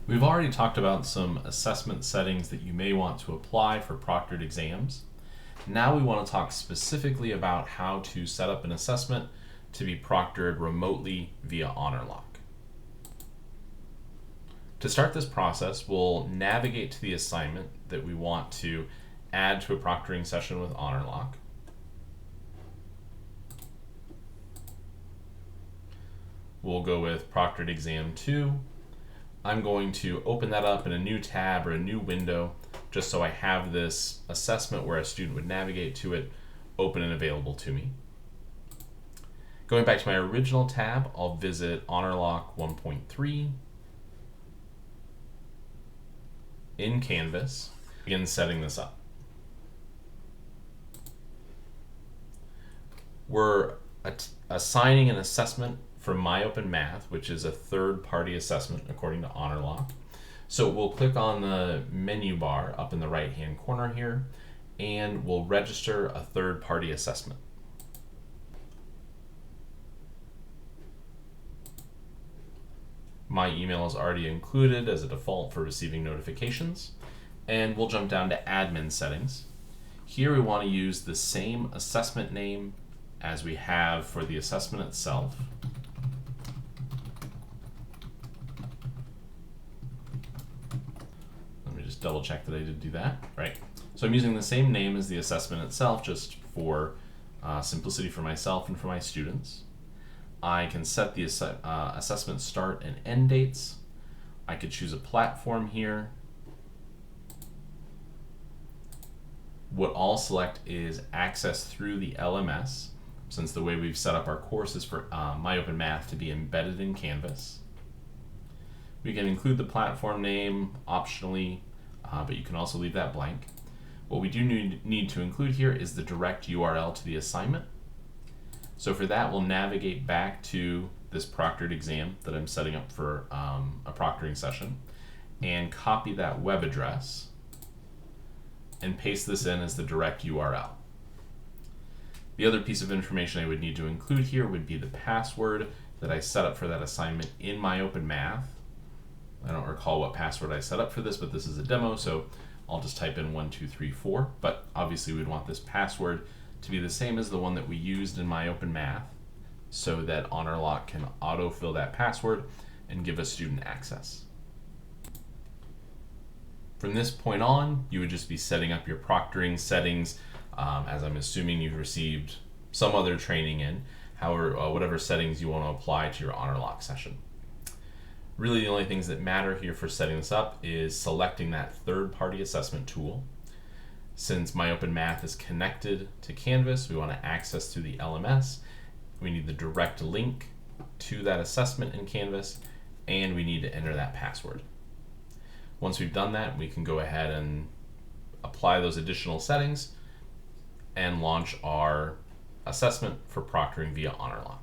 We've already talked about some assessment settings that you may want to apply for proctored exams. Now we want to talk specifically about how to set up an assessment to be proctored remotely via Honorlock. To start this process, we'll navigate to the assignment that we want to add to a proctoring session with Honorlock. We'll go with Proctored Exam 2. I'm going to open that up in a new tab or a new window just so I have this assessment where a student would navigate to it open and available to me. Going back to my original tab, I'll visit Honorlock 1.3 in Canvas, begin setting this up. We're assigning an assessment for MyOpenMath, which is a third-party assessment according to Honorlock. So we'll click on the menu bar up in the right-hand corner here, and we'll register a third-party assessment. My email is already included as a default for receiving notifications, and we'll jump down to admin settings. Here we want to use the same assessment name as we have for the assessment itself. Let me just double check that I did do that. Right. So I'm using the same name as the assessment itself just for simplicity for myself and for my students. I can set the assessment start and end dates. I could choose a platform here. What I'll select is access through the LMS, since the way we've set up our course is for MyOpenMath to be embedded in Canvas. We can include the platform name optionally, but you can also leave that blank. What we do need to include here is the direct URL to the assignment. So for that, we'll navigate back to this proctored exam that I'm setting up for a proctoring session and copy that web address and paste this in as the direct URL. The other piece of information I would need to include here would be the password that I set up for that assignment in MyOpenMath. I don't recall what password I set up for this, but this is a demo, so I'll just type in 1234. But obviously we'd want this password to be the same as the one that we used in MyOpenMath so that Honorlock can autofill that password and give a student access. From this point on, you would just be setting up your proctoring settings as I'm assuming you've received some other training in, however, whatever settings you want to apply to your Honorlock session. Really the only things that matter here for setting this up is selecting that third-party assessment tool. Since MyOpenMath is connected to Canvas, we want to access through the LMS. We need the direct link to that assessment in Canvas, and we need to enter that password. Once we've done that, we can go ahead and apply those additional settings and launch our assessment for proctoring via Honorlock.